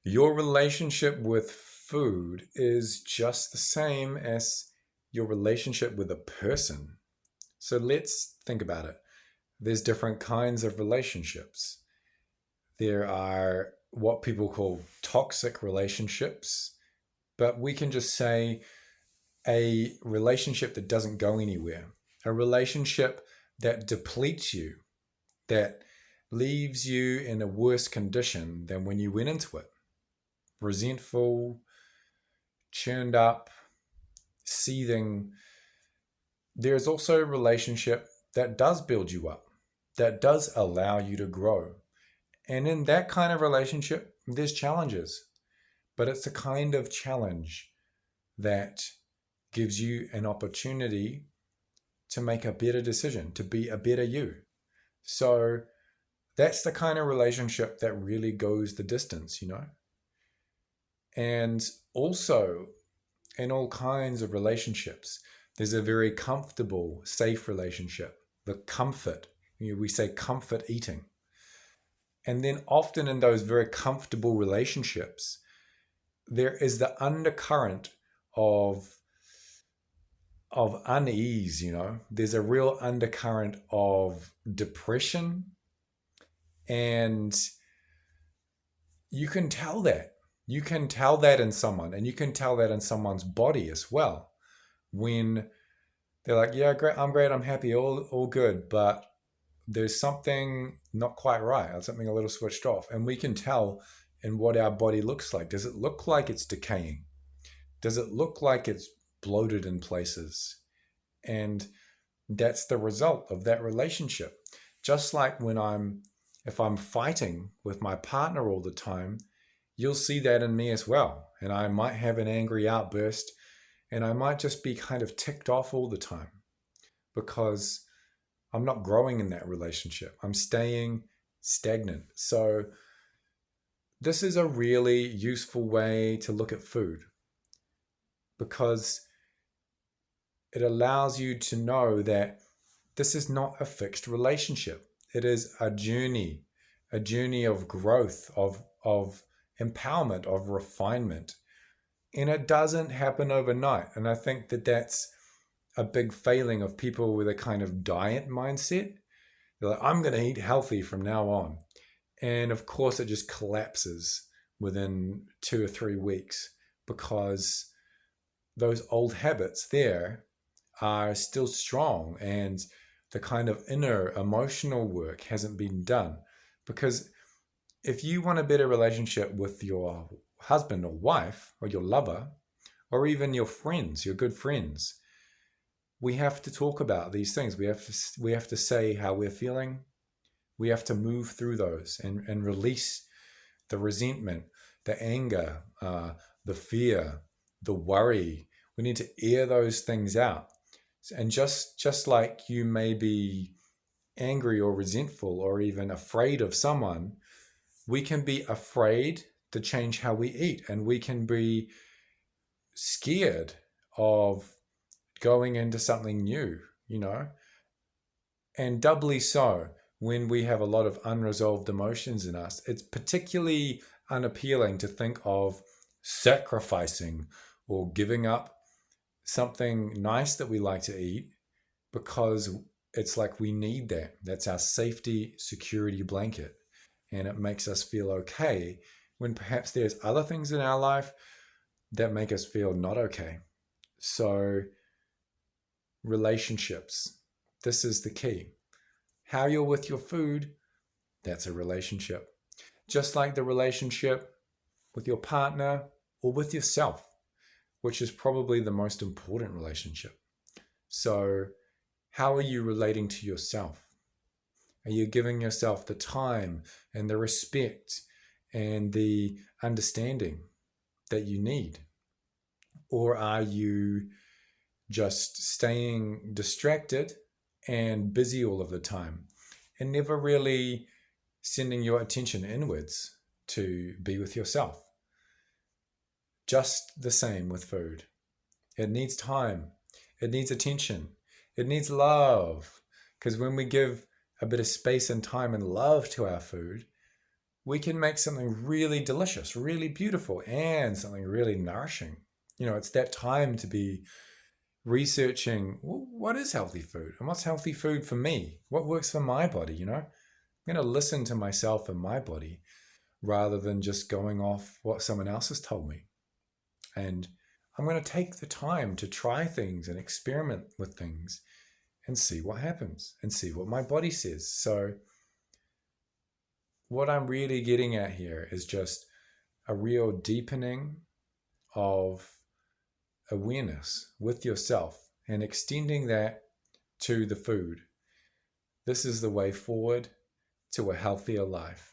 Your relationship with food is just the same as your relationship with a person. So let's think about it. There's different kinds of relationships. There are what people call toxic relationships, but we can just say a relationship that doesn't go anywhere, a relationship that depletes you, that leaves you in a worse condition than when you went into it. Resentful, churned up, seething. There's also a relationship that does build you up, that does allow you to grow. And in that kind of relationship, there's challenges, but it's a kind of challenge that gives you an opportunity to make a better decision, to be a better you. So that's the kind of relationship that really goes the distance. And also, in all kinds of relationships, there's a very comfortable, safe relationship, the comfort. We say comfort eating. And then often in those very comfortable relationships, there is the undercurrent of unease. There's a real undercurrent of depression, and you can tell that. You can tell that in someone, and you can tell that in someone's body as well. When they're like, yeah, great, I'm happy, all good, but there's something not quite right, or something a little switched off. And we can tell in what our body looks like. Does it look like it's decaying? Does it look like it's bloated in places? And that's the result of that relationship. Just like if I'm fighting with my partner all the time, you'll see that in me as well. And I might have an angry outburst, and I might just be kind of ticked off all the time because I'm not growing in that relationship. I'm staying stagnant. So this is a really useful way to look at food, because it allows you to know that this is not a fixed relationship. It is a journey of growth, of empowerment, of refinement. And it doesn't happen overnight. And I think that that's a big failing of people with a kind of diet mindset. They're like, I'm going to eat healthy from now on. And of course, it just collapses within 2 or 3 weeks, because those old habits there are still strong, and the kind of inner emotional work hasn't been done. Because if you want a better relationship with your husband or wife or your lover, or even your friends, your good friends, we have to talk about these things. We have to say how we're feeling. We have to move through those and release the resentment, the anger, the fear, the worry. We need to air those things out. And just like you may be angry or resentful or even afraid of someone, we can be afraid to change how we eat, and we can be scared of going into something new. And doubly so when we have a lot of unresolved emotions in us. It's particularly unappealing to think of sacrificing or giving up something nice that we like to eat, because it's like we need that. That's our safety, security blanket. And it makes us feel okay when perhaps there's other things in our life that make us feel not okay. So, relationships. This is the key. How you're with your food, that's a relationship. Just like the relationship with your partner or with yourself, which is probably the most important relationship. So, how are you relating to yourself? Are you giving yourself the time and the respect and the understanding that you need? Or are you just staying distracted and busy all of the time and never really sending your attention inwards to be with yourself? Just the same with food. It needs time. It needs attention. It needs love. Because when we give a bit of space and time and love to our food, we can make something really delicious, really beautiful, and something really nourishing. It's that time to be researching, well, what is healthy food and what's healthy food for me? What works for my body? I'm going to listen to myself and my body rather than just going off what someone else has told me. And I'm going to take the time to try things and experiment with things and see what happens and see what my body says. So what I'm really getting at here is just a real deepening of awareness with yourself and extending that to the food. This is the way forward to a healthier life.